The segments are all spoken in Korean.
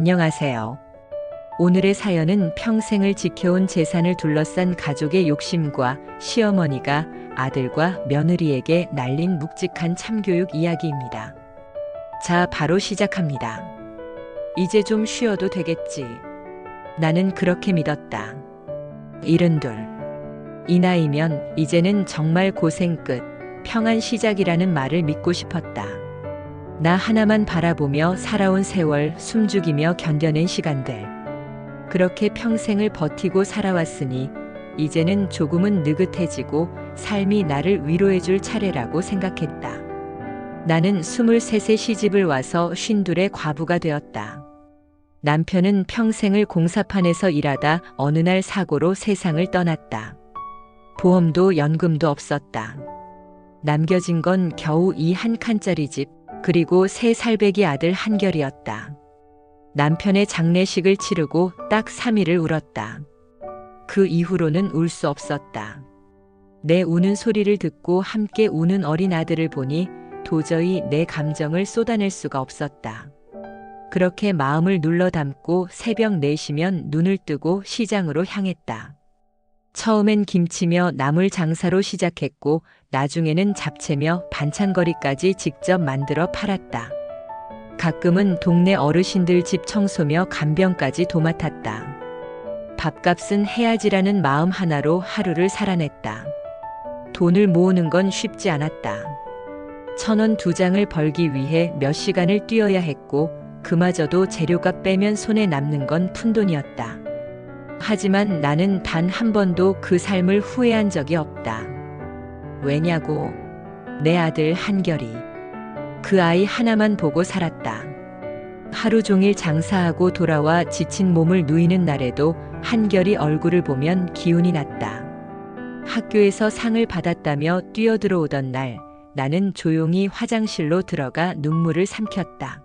안녕하세요. 오늘의 사연은 평생을 지켜온 재산을 둘러싼 가족의 욕심과 시어머니가 아들과 며느리에게 날린 묵직한 참교육 이야기입니다. 자, 바로 시작합니다. 이제 좀 쉬어도 되겠지. 나는 그렇게 믿었다. 72. 이 나이면 이제는 정말 고생 끝, 평안 시작이라는 말을 믿고 싶었다. 나 하나만 바라보며 살아온 세월, 숨죽이며 견뎌낸 시간들. 그렇게 평생을 버티고 살아왔으니 이제는 조금은 느긋해지고 삶이 나를 위로해줄 차례라고 생각했다. 나는 23세 시집을 와서 52의 과부가 되었다. 남편은 평생을 공사판에서 일하다 어느 날 사고로 세상을 떠났다. 보험도 연금도 없었다. 남겨진 건 겨우 이 한 칸짜리 집, 그리고 3살배기 아들 한결이었다. 남편의 장례식을 치르고 딱 3일을 울었다. 그 이후로는 울 수 없었다. 내 우는 소리를 듣고 함께 우는 어린 아들을 보니 도저히 내 감정을 쏟아낼 수가 없었다. 그렇게 마음을 눌러 담고 새벽 4시면 눈을 뜨고 시장으로 향했다. 처음엔 김치며 나물 장사로 시작했고 나중에는 잡채며 반찬거리까지 직접 만들어 팔았다. 가끔은 동네 어르신들 집 청소며 간병까지 도맡았다. 밥값은 해야지라는 마음 하나로 하루를 살아냈다. 돈을 모으는 건 쉽지 않았다. 1,000원 2장을 벌기 위해 몇 시간을 뛰어야 했고 그마저도 재료값 빼면 손에 남는 건 푼돈이었다. 하지만 나는 단 한 번도 그 삶을 후회한 적이 없다. 왜냐고? 내 아들 한결이. 그 아이 하나만 보고 살았다. 하루 종일 장사하고 돌아와 지친 몸을 누이는 날에도 한결이 얼굴을 보면 기운이 났다. 학교에서 상을 받았다며 뛰어들어오던 날, 나는 조용히 화장실로 들어가 눈물을 삼켰다.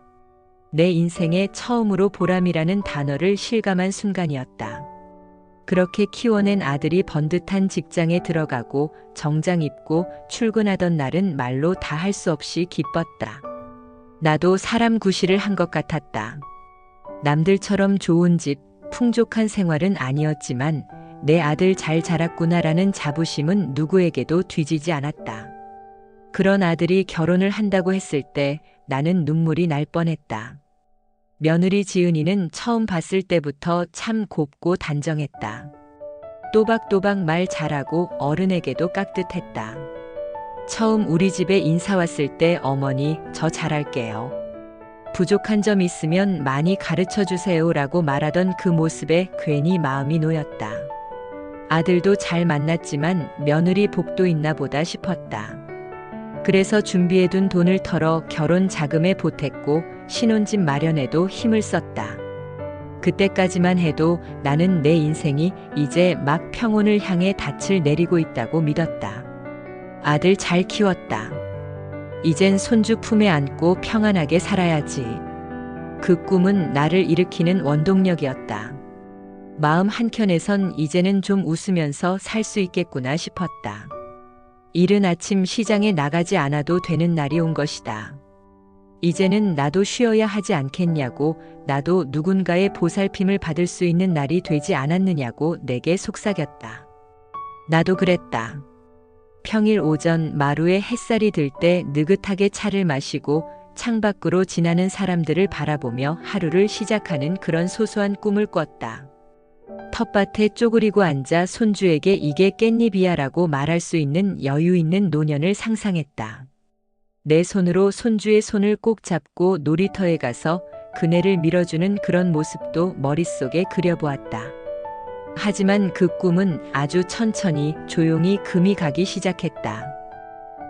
내 인생에 처음으로 보람이라는 단어를 실감한 순간이었다. 그렇게 키워낸 아들이 번듯한 직장에 들어가고 정장 입고 출근하던 날은 말로 다 할 수 없이 기뻤다. 나도 사람 구실을 한 것 같았다. 남들처럼 좋은 집, 풍족한 생활은 아니었지만 내 아들 잘 자랐구나라는 자부심은 누구에게도 뒤지지 않았다. 그런 아들이 결혼을 한다고 했을 때 나는 눈물이 날 뻔했다. 며느리 지은이는 처음 봤을 때부터 참 곱고 단정했다. 또박또박 말 잘하고 어른에게도 깍듯했다. 처음 우리 집에 인사 왔을 때 어머니, 저 잘할게요. 부족한 점 있으면 많이 가르쳐 주세요라고 말하던 그 모습에 괜히 마음이 놓였다. 아들도 잘 만났지만 며느리 복도 있나 보다 싶었다. 그래서 준비해둔 돈을 털어 결혼 자금에 보탰고 신혼집 마련에도 힘을 썼다. 그때까지만 해도 나는 내 인생이 이제 막 평온을 향해 닻을 내리고 있다고 믿었다. 아들 잘 키웠다. 이젠 손주 품에 안고 평안하게 살아야지. 그 꿈은 나를 일으키는 원동력이었다. 마음 한켠에선 이제는 좀 웃으면서 살 수 있겠구나 싶었다. 이른 아침 시장에 나가지 않아도 되는 날이 온 것이다. 이제는 나도 쉬어야 하지 않겠냐고, 나도 누군가의 보살핌을 받을 수 있는 날이 되지 않았느냐고 내게 속삭였다. 나도 그랬다. 평일 오전 마루에 햇살이 들 때 느긋하게 차를 마시고 창밖으로 지나는 사람들을 바라보며 하루를 시작하는 그런 소소한 꿈을 꿨다. 텃밭에 쪼그리고 앉아 손주에게 이게 깻잎이야 라고 말할 수 있는 여유 있는 노년을 상상했다. 내 손으로 손주의 손을 꼭 잡고 놀이터에 가서 그네를 밀어주는 그런 모습도 머릿속에 그려보았다. 하지만 그 꿈은 아주 천천히 조용히 금이 가기 시작했다.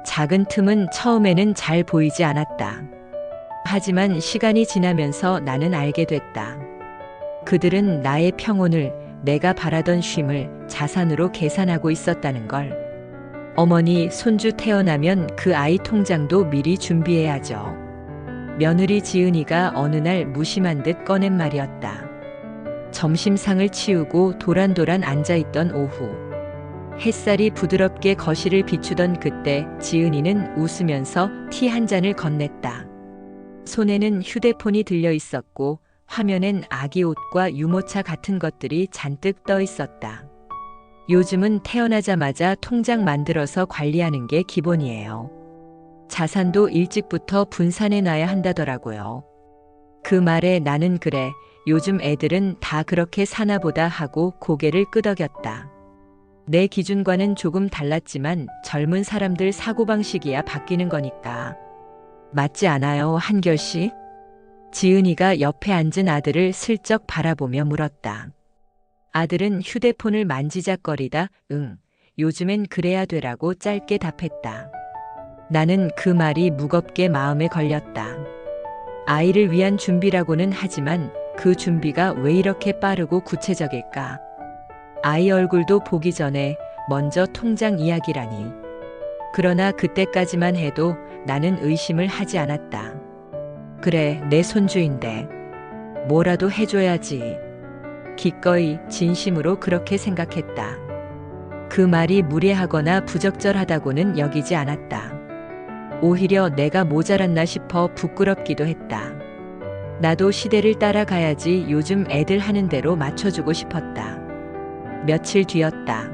작은 틈은 처음에는 잘 보이지 않았다. 하지만 시간이 지나면서 나는 알게 됐다. 그들은 나의 평온을, 내가 바라던 쉼을 자산으로 계산하고 있었다는 걸. 어머니, 손주 태어나면 그 아이 통장도 미리 준비해야죠. 며느리 지은이가 어느 날 무심한 듯 꺼낸 말이었다. 점심상을 치우고 도란도란 앉아있던 오후. 햇살이 부드럽게 거실을 비추던 그때 지은이는 웃으면서 티 한 잔을 건넸다. 손에는 휴대폰이 들려 있었고 화면엔 아기 옷과 유모차 같은 것들이 잔뜩 떠 있었다. 요즘은 태어나자마자 통장 만들어서 관리하는 게 기본이에요. 자산도 일찍부터 분산해 놔야 한다더라고요. 그 말에 나는 그래, 요즘 애들은 다 그렇게 사나 보다 하고 고개를 끄덕였다. 내 기준과는 조금 달랐지만 젊은 사람들 사고방식이야 바뀌는 거니까. 맞지 않아요, 한결 씨? 지은이가 옆에 앉은 아들을 슬쩍 바라보며 물었다. 아들은 휴대폰을 만지작거리다 응, 요즘엔 그래야 되라고 짧게 답했다. 나는 그 말이 무겁게 마음에 걸렸다. 아이를 위한 준비라고는 하지만 그 준비가 왜 이렇게 빠르고 구체적일까? 아이 얼굴도 보기 전에 먼저 통장 이야기라니. 그러나 그때까지만 해도 나는 의심을 하지 않았다. 그래, 내 손주인데 뭐라도 해줘야지. 기꺼이 진심으로 그렇게 생각했다. 그 말이 무례하거나 부적절하다고는 여기지 않았다. 오히려 내가 모자랐나 싶어 부끄럽기도 했다. 나도 시대를 따라가야지 요즘 애들 하는 대로 맞춰주고 싶었다. 며칠 뒤였다.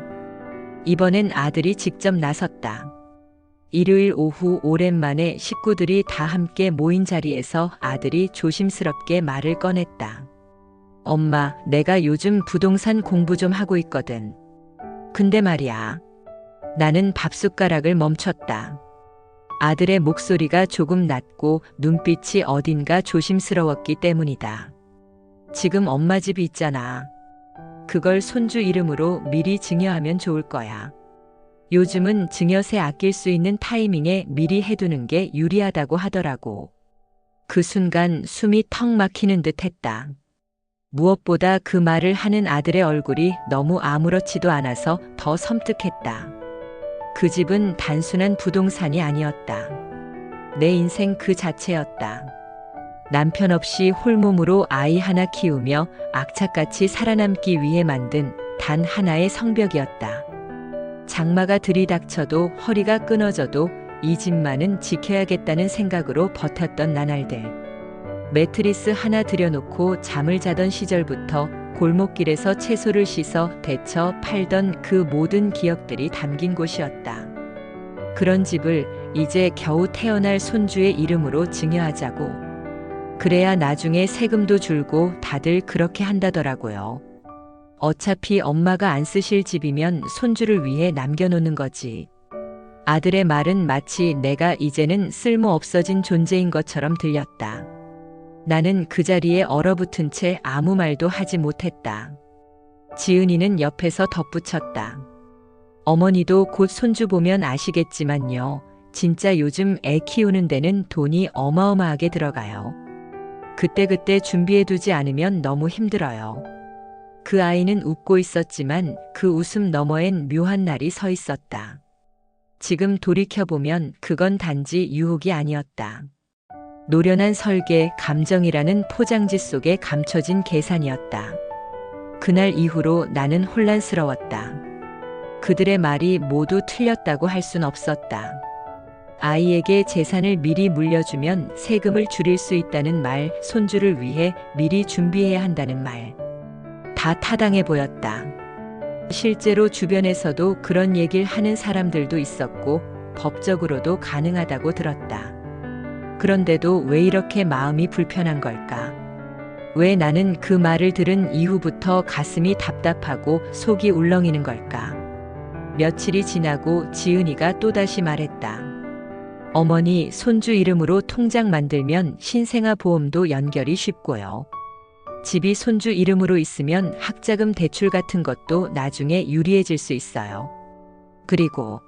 이번엔 아들이 직접 나섰다. 일요일 오후 오랜만에 식구들이 다 함께 모인 자리에서 아들이 조심스럽게 말을 꺼냈다. 엄마, 내가 요즘 부동산 공부 좀 하고 있거든. 근데 말이야. 나는 밥숟가락을 멈췄다. 아들의 목소리가 조금 낮고 눈빛이 어딘가 조심스러웠기 때문이다. 지금 엄마 집이 있잖아. 그걸 손주 이름으로 미리 증여하면 좋을 거야. 요즘은 증여세 아낄 수 있는 타이밍에 미리 해두는 게 유리하다고 하더라고. 그 순간 숨이 턱 막히는 듯 했다. 무엇보다 그 말을 하는 아들의 얼굴이 너무 아무렇지도 않아서 더 섬뜩했다. 그 집은 단순한 부동산이 아니었다. 내 인생 그 자체였다. 남편 없이 홀몸으로 아이 하나 키우며 악착같이 살아남기 위해 만든 단 하나의 성벽이었다. 장마가 들이닥쳐도 허리가 끊어져도 이 집만은 지켜야겠다는 생각으로 버텼던 나날들. 매트리스 하나 들여놓고 잠을 자던 시절부터 골목길에서 채소를 씻어 데쳐 팔던 그 모든 기억들이 담긴 곳이었다. 그런 집을 이제 겨우 태어날 손주의 이름으로 증여하자고. 그래야 나중에 세금도 줄고 다들 그렇게 한다더라고요. 어차피 엄마가 안 쓰실 집이면 손주를 위해 남겨놓는 거지. 아들의 말은 마치 내가 이제는 쓸모 없어진 존재인 것처럼 들렸다. 나는 그 자리에 얼어붙은 채 아무 말도 하지 못했다. 지은이는 옆에서 덧붙였다. 어머니도 곧 손주 보면 아시겠지만요. 진짜 요즘 애 키우는 데는 돈이 어마어마하게 들어가요. 그때그때 준비해두지 않으면 너무 힘들어요. 그 아이는 웃고 있었지만 그 웃음 너머엔 묘한 날이 서 있었다. 지금 돌이켜보면 그건 단지 유혹이 아니었다. 노련한 설계, 감정이라는 포장지 속에 감춰진 계산이었다. 그날 이후로 나는 혼란스러웠다. 그들의 말이 모두 틀렸다고 할 순 없었다. 아이에게 재산을 미리 물려주면 세금을 줄일 수 있다는 말, 손주를 위해 미리 준비해야 한다는 말. 다 타당해 보였다. 실제로 주변에서도 그런 얘기를 하는 사람들도 있었고 법적으로도 가능하다고 들었다. 그런데도 왜 이렇게 마음이 불편한 걸까? 왜 나는 그 말을 들은 이후부터 가슴이 답답하고 속이 울렁이는 걸까? 며칠이 지나고 지은이가 또다시 말했다. 어머니, 손주 이름으로 통장 만들면 신생아 보험도 연결이 쉽고요. 집이 손주 이름으로 있으면 학자금 대출 같은 것도 나중에 유리해질 수 있어요. 그리고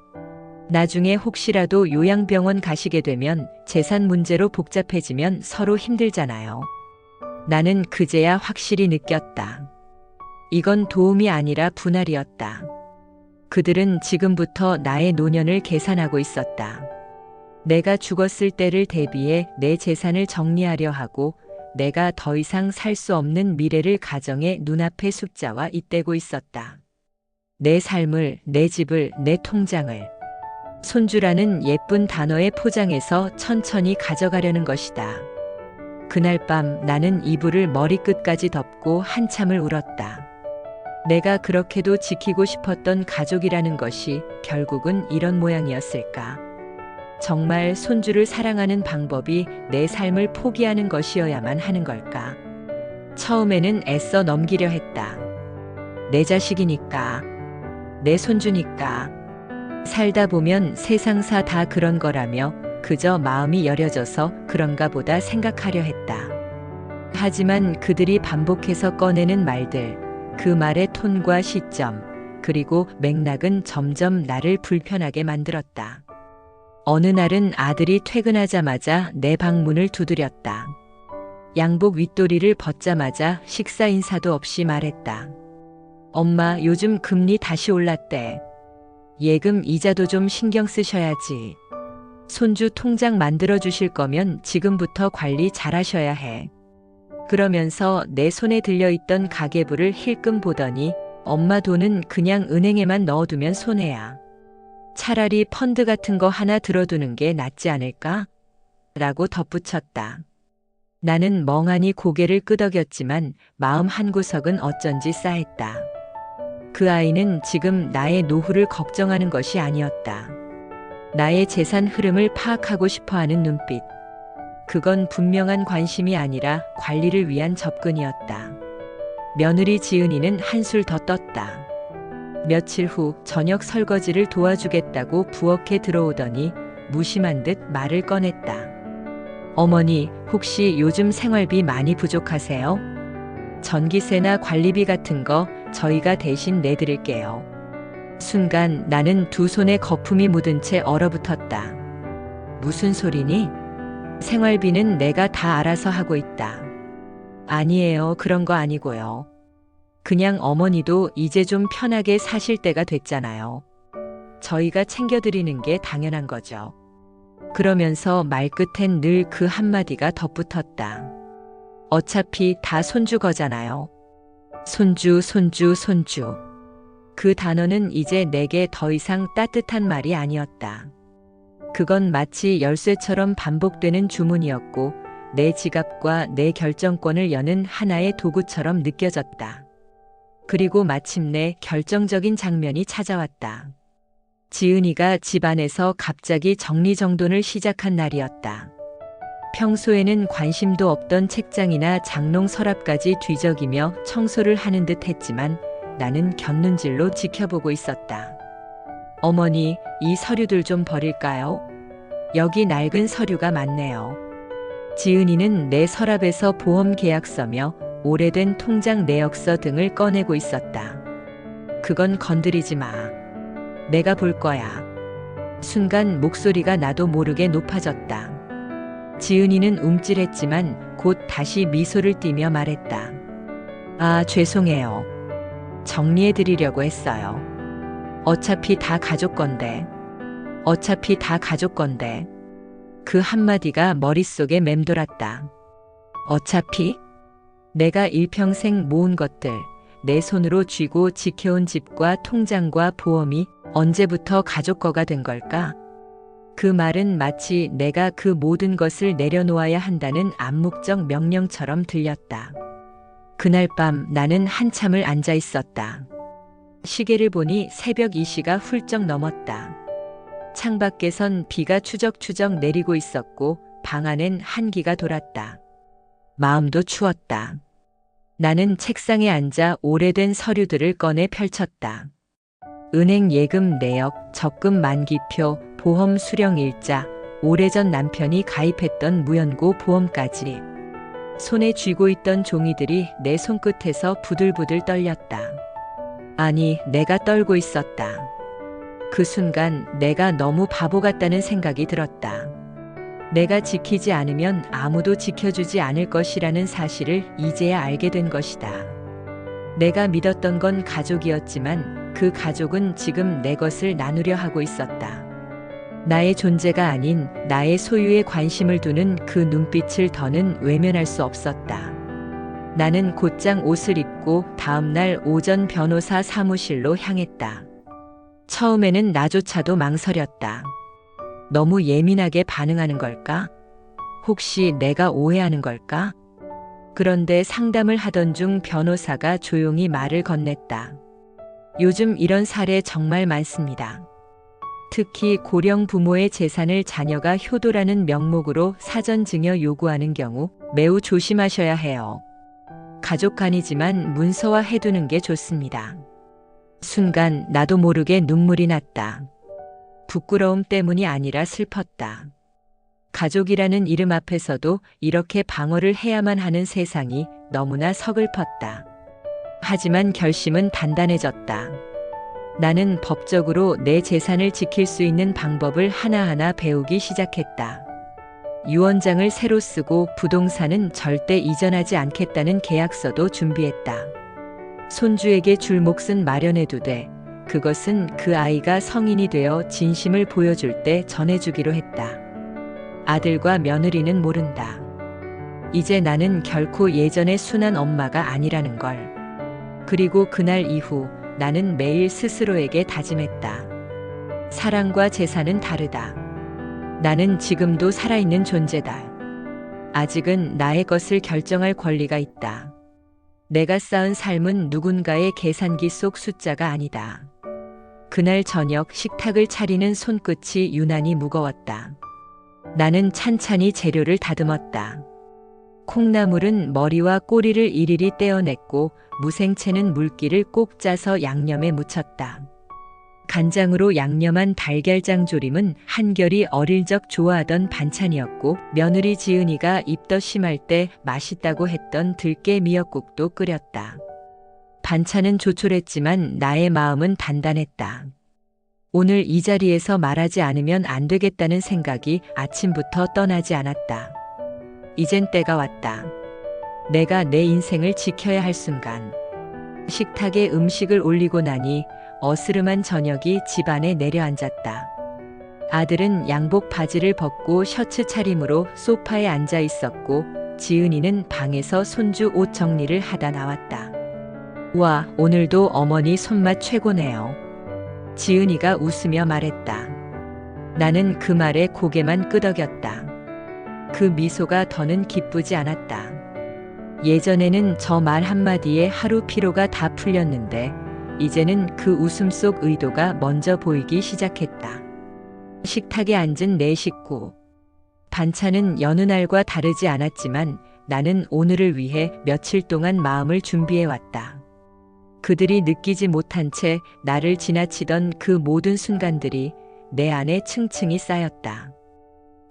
나중에 혹시라도 요양병원 가시게 되면 재산 문제로 복잡해지면 서로 힘들잖아요. 나는 그제야 확실히 느꼈다. 이건 도움이 아니라 분할이었다. 그들은 지금부터 나의 노년을 계산하고 있었다. 내가 죽었을 때를 대비해 내 재산을 정리하려 하고 내가 더 이상 살 수 없는 미래를 가정의 눈앞의 숫자와 잇대고 있었다. 내 삶을, 내 집을, 내 통장을. 손주라는 예쁜 단어에 포장해서 천천히 가져가려는 것이다. 그날 밤 나는 이불을 머리끝까지 덮고 한참을 울었다. 내가 그렇게도 지키고 싶었던 가족이라는 것이 결국은 이런 모양이었을까? 정말 손주를 사랑하는 방법이 내 삶을 포기하는 것이어야만 하는 걸까? 처음에는 애써 넘기려 했다. 내 자식이니까, 내 손주니까. 살다 보면 세상사 다 그런 거라며 그저 마음이 여려져서 그런가 보다 생각하려 했다. 하지만 그들이 반복해서 꺼내는 말들, 그 말의 톤과 시점, 그리고 맥락은 점점 나를 불편하게 만들었다. 어느 날은 아들이 퇴근하자마자 내 방문을 두드렸다. 양복 윗도리를 벗자마자 식사 인사도 없이 말했다. 엄마, 요즘 금리 다시 올랐대. 예금 이자도 좀 신경 쓰셔야지. 손주 통장 만들어 주실 거면 지금부터 관리 잘하셔야 해. 그러면서 내 손에 들려있던 가계부를 힐끔 보더니 엄마 돈은 그냥 은행에만 넣어두면 손해야. 차라리 펀드 같은 거 하나 들어두는 게 낫지 않을까? 라고 덧붙였다. 나는 멍하니 고개를 끄덕였지만 마음 한구석은 어쩐지 싸했다. 그 아이는 지금 나의 노후를 걱정하는 것이 아니었다. 나의 재산 흐름을 파악하고 싶어하는 눈빛. 그건 분명한 관심이 아니라 관리를 위한 접근이었다. 며느리 지은이는 한술 더 떴다. 며칠 후 저녁 설거지를 도와주겠다고 부엌에 들어오더니 무심한 듯 말을 꺼냈다. 어머니, 혹시 요즘 생활비 많이 부족하세요? 전기세나 관리비 같은 거 저희가 대신 내드릴게요. 순간 나는 두 손에 거품이 묻은 채 얼어붙었다. 무슨 소리니? 생활비는 내가 다 알아서 하고 있다. 아니에요, 그런 거 아니고요. 그냥 어머니도 이제 좀 편하게 사실 때가 됐잖아요. 저희가 챙겨드리는 게 당연한 거죠. 그러면서 말끝엔 늘 그 한마디가 덧붙었다. 어차피 다 손주 거잖아요. 손주, 손주, 손주. 그 단어는 이제 내게 더 이상 따뜻한 말이 아니었다. 그건 마치 열쇠처럼 반복되는 주문이었고 내 지갑과 내 결정권을 여는 하나의 도구처럼 느껴졌다. 그리고 마침내 결정적인 장면이 찾아왔다. 지은이가 집안에서 갑자기 정리정돈을 시작한 날이었다. 평소에는 관심도 없던 책장이나 장롱 서랍까지 뒤적이며 청소를 하는 듯 했지만 나는 곁눈질로 지켜보고 있었다. 어머니, 이 서류들 좀 버릴까요? 여기 낡은 서류가 많네요. 지은이는 내 서랍에서 보험 계약서며 오래된 통장 내역서 등을 꺼내고 있었다. 그건 건드리지 마. 내가 볼 거야. 순간 목소리가 나도 모르게 높아졌다. 지은이는 움찔했지만 곧 다시 미소를 띠며 말했다. 아, 죄송해요. 정리해드리려고 했어요. 어차피 다 가족 건데. 어차피 다 가족 건데. 그 한마디가 머릿속에 맴돌았다. 어차피? 내가 일평생 모은 것들, 내 손으로 쥐고 지켜온 집과 통장과 보험이 언제부터 가족 거가 된 걸까? 그 말은 마치 내가 그 모든 것을 내려놓아야 한다는 암묵적 명령처럼 들렸다. 그날 밤 나는 한참을 앉아 있었다. 시계를 보니 새벽 2시가 훌쩍 넘었다. 창밖에선 비가 추적추적 내리고 있었고 방 안엔 한기가 돌았다. 마음도 추웠다. 나는 책상에 앉아 오래된 서류들을 꺼내 펼쳤다. 은행 예금 내역, 적금 만기표, 보험 수령 일자, 오래전 남편이 가입했던 무연고 보험까지. 손에 쥐고 있던 종이들이 내 손끝에서 부들부들 떨렸다. 아니, 내가 떨고 있었다. 그 순간 내가 너무 바보 같다는 생각이 들었다. 내가 지키지 않으면 아무도 지켜주지 않을 것이라는 사실을 이제야 알게 된 것이다. 내가 믿었던 건 가족이었지만 그 가족은 지금 내 것을 나누려 하고 있었다. 나의 존재가 아닌 나의 소유에 관심을 두는 그 눈빛을 더는 외면할 수 없었다. 나는 곧장 옷을 입고 다음날 오전 변호사 사무실로 향했다. 처음에는 나조차도 망설였다. 너무 예민하게 반응하는 걸까? 혹시 내가 오해하는 걸까? 그런데 상담을 하던 중 변호사가 조용히 말을 건넸다. 요즘 이런 사례 정말 많습니다. 특히 고령 부모의 재산을 자녀가 효도라는 명목으로 사전 증여 요구하는 경우 매우 조심하셔야 해요. 가족 간이지만 문서화해두는 게 좋습니다. 순간 나도 모르게 눈물이 났다. 부끄러움 때문이 아니라 슬펐다. 가족이라는 이름 앞에서도 이렇게 방어를 해야만 하는 세상이 너무나 서글펐다. 하지만 결심은 단단해졌다. 나는 법적으로 내 재산을 지킬 수 있는 방법을 하나하나 배우기 시작했다. 유언장을 새로 쓰고 부동산은 절대 이전하지 않겠다는 계약서도 준비했다. 손주에게 줄 몫은 마련해두되 그것은 그 아이가 성인이 되어 진심을 보여줄 때 전해주기로 했다. 아들과 며느리는 모른다. 이제 나는 결코 예전의 순한 엄마가 아니라는 걸. 그리고 그날 이후 나는 매일 스스로에게 다짐했다. 사랑과 재산은 다르다. 나는 지금도 살아있는 존재다. 아직은 나의 것을 결정할 권리가 있다. 내가 쌓은 삶은 누군가의 계산기 속 숫자가 아니다. 그날 저녁 식탁을 차리는 손끝이 유난히 무거웠다. 나는 찬찬히 재료를 다듬었다. 콩나물은 머리와 꼬리를 일일이 떼어냈고 무생채는 물기를 꼭 짜서 양념에 묻혔다. 간장으로 양념한 달걀장 조림은 한결이 어릴 적 좋아하던 반찬이었고 며느리 지은이가 입덧 심할 때 맛있다고 했던 들깨 미역국도 끓였다. 반찬은 조촐했지만 나의 마음은 단단했다. 오늘 이 자리에서 말하지 않으면 안 되겠다는 생각이 아침부터 떠나지 않았다. 이젠 때가 왔다. 내가 내 인생을 지켜야 할 순간. 식탁에 음식을 올리고 나니 어스름한 저녁이 집안에 내려앉았다. 아들은 양복 바지를 벗고 셔츠 차림으로 소파에 앉아 있었고 지은이는 방에서 손주 옷 정리를 하다 나왔다. 와, 오늘도 어머니 손맛 최고네요. 지은이가 웃으며 말했다. 나는 그 말에 고개만 끄덕였다. 그 미소가 더는 기쁘지 않았다. 예전에는 저 말 한마디에 하루 피로가 다 풀렸는데 이제는 그 웃음 속 의도가 먼저 보이기 시작했다. 식탁에 앉은 내 식구. 반찬은 여느 날과 다르지 않았지만 나는 오늘을 위해 며칠 동안 마음을 준비해왔다. 그들이 느끼지 못한 채 나를 지나치던 그 모든 순간들이 내 안에 층층이 쌓였다.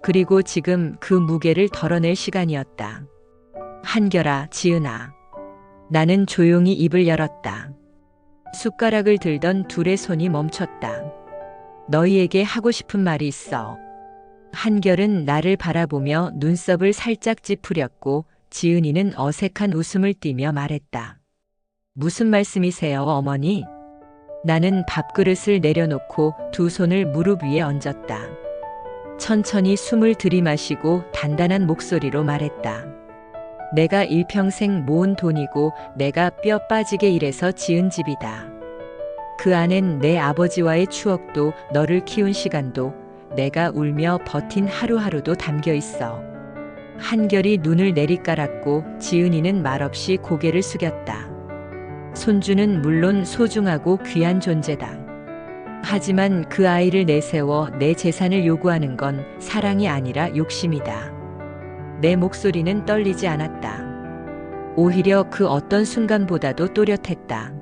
그리고 지금 그 무게를 덜어낼 시간이었다. 한결아, 지은아. 나는 조용히 입을 열었다. 숟가락을 들던 둘의 손이 멈췄다. 너희에게 하고 싶은 말이 있어. 한결은 나를 바라보며 눈썹을 살짝 찌푸렸고 지은이는 어색한 웃음을 띠며 말했다. 무슨 말씀이세요, 어머니? 나는 밥그릇을 내려놓고 두 손을 무릎 위에 얹었다. 천천히 숨을 들이마시고 단단한 목소리로 말했다. 내가 일평생 모은 돈이고 내가 뼈 빠지게 일해서 지은 집이다. 그 안엔 내 아버지와의 추억도 너를 키운 시간도 내가 울며 버틴 하루하루도 담겨 있어. 한결이 눈을 내리깔았고 지은이는 말없이 고개를 숙였다. 손주는 물론 소중하고 귀한 존재다. 하지만 그 아이를 내세워 내 재산을 요구하는 건 사랑이 아니라 욕심이다. 내 목소리는 떨리지 않았다. 오히려 그 어떤 순간보다도 또렷했다.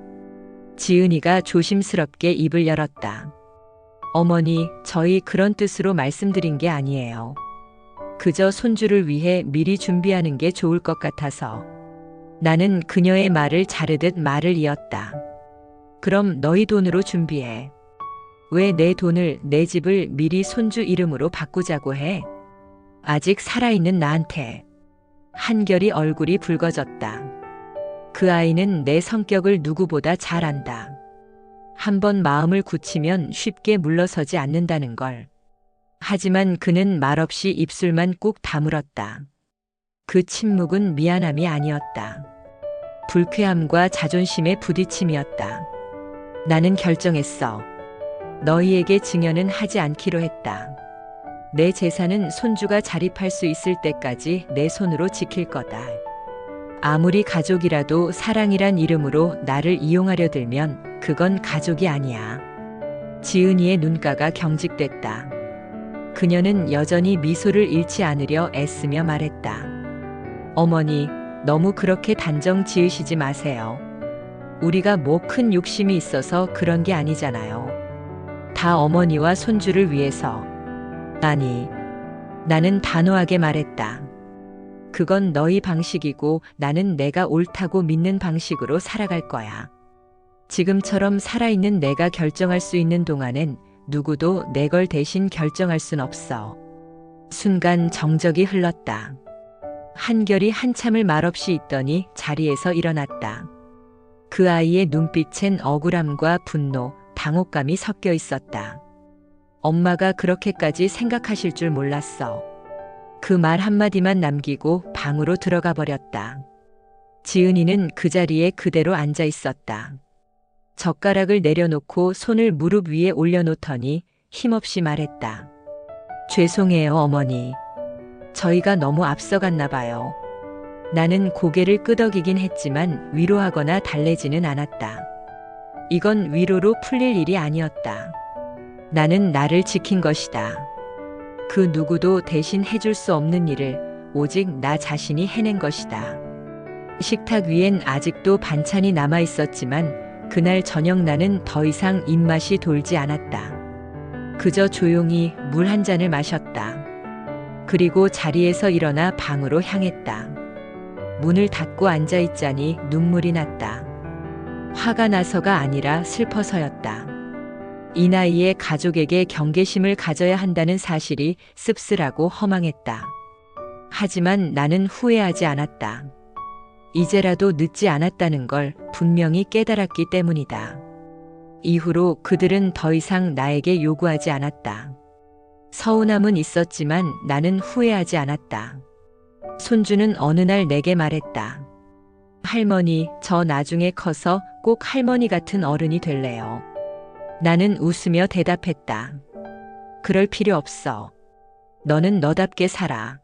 지은이가 조심스럽게 입을 열었다. 어머니, 저희 그런 뜻으로 말씀드린 게 아니에요. 그저 손주를 위해 미리 준비하는 게 좋을 것 같아서. 나는 그녀의 말을 자르듯 말을 이었다. 그럼 너희 돈으로 준비해. 왜 내 돈을, 내 집을 미리 손주 이름으로 바꾸자고 해? 아직 살아있는 나한테. 한결이 얼굴이 붉어졌다. 그 아이는 내 성격을 누구보다 잘 안다. 한번 마음을 굳히면 쉽게 물러서지 않는다는 걸. 하지만 그는 말없이 입술만 꾹 다물었다. 그 침묵은 미안함이 아니었다. 불쾌함과 자존심의 부딪힘이었다. 나는 결정했어. 너희에게 증여는 하지 않기로 했다. 내 재산은 손주가 자립할 수 있을 때까지 내 손으로 지킬 거다. 아무리 가족이라도 사랑이란 이름으로 나를 이용하려 들면 그건 가족이 아니야. 지은이의 눈가가 경직됐다. 그녀는 여전히 미소를 잃지 않으려 애쓰며 말했다. 어머니, 너무 그렇게 단정 지으시지 마세요. 우리가 뭐 큰 욕심이 있어서 그런 게 아니잖아요. 다 어머니와 손주를 위해서. 아니, 나는 단호하게 말했다. 그건 너희 방식이고 나는 내가 옳다고 믿는 방식으로 살아갈 거야. 지금처럼 살아있는 내가 결정할 수 있는 동안엔 누구도 내 걸 대신 결정할 순 없어. 순간 정적이 흘렀다. 한결이 한참을 말없이 있더니 자리에서 일어났다. 그 아이의 눈빛엔 억울함과 분노, 당혹감이 섞여 있었다. 엄마가 그렇게까지 생각하실 줄 몰랐어. 그 말 한마디만 남기고 방으로 들어가 버렸다. 지은이는 그 자리에 그대로 앉아 있었다. 젓가락을 내려놓고 손을 무릎 위에 올려놓더니 힘없이 말했다. 죄송해요, 어머니. 저희가 너무 앞서갔나 봐요. 나는 고개를 끄덕이긴 했지만 위로하거나 달래지는 않았다. 이건 위로로 풀릴 일이 아니었다. 나는 나를 지킨 것이다. 그 누구도 대신 해줄 수 없는 일을 오직 나 자신이 해낸 것이다. 식탁 위엔 아직도 반찬이 남아 있었지만 그날 저녁 나는 더 이상 입맛이 돌지 않았다. 그저 조용히 물 한 잔을 마셨다. 그리고 자리에서 일어나 방으로 향했다. 문을 닫고 앉아 있자니 눈물이 났다. 화가 나서가 아니라 슬퍼서였다. 이 나이에 가족에게 경계심을 가져야 한다는 사실이 씁쓸하고 허망했다. 하지만 나는 후회하지 않았다. 이제라도 늦지 않았다는 걸 분명히 깨달았기 때문이다. 이후로 그들은 더 이상 나에게 요구하지 않았다. 서운함은 있었지만 나는 후회하지 않았다. 손주는 어느 날 내게 말했다. 할머니, 저 나중에 커서 꼭 할머니 같은 어른이 될래요. 나는 웃으며 대답했다. 그럴 필요 없어. 너는 너답게 살아.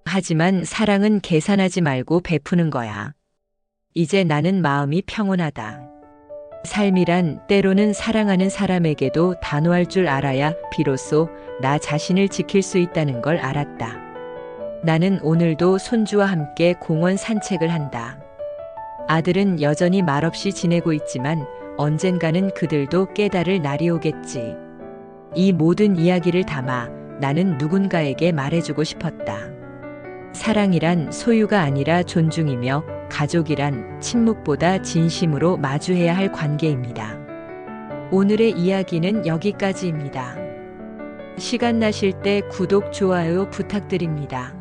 하지만 사랑은 계산하지 말고 베푸는 거야. 이제 나는 마음이 평온하다. 삶이란 때로는 사랑하는 사람에게도 단호할 줄 알아야 비로소 나 자신을 지킬 수 있다는 걸 알았다. 나는 오늘도 손주와 함께 공원 산책을 한다. 아들은 여전히 말없이 지내고 있지만 언젠가는 그들도 깨달을 날이 오겠지. 이 모든 이야기를 담아 나는 누군가에게 말해주고 싶었다. 사랑이란 소유가 아니라 존중이며 가족이란 침묵보다 진심으로 마주해야 할 관계입니다. 오늘의 이야기는 여기까지입니다. 시간 나실 때 구독, 좋아요 부탁드립니다.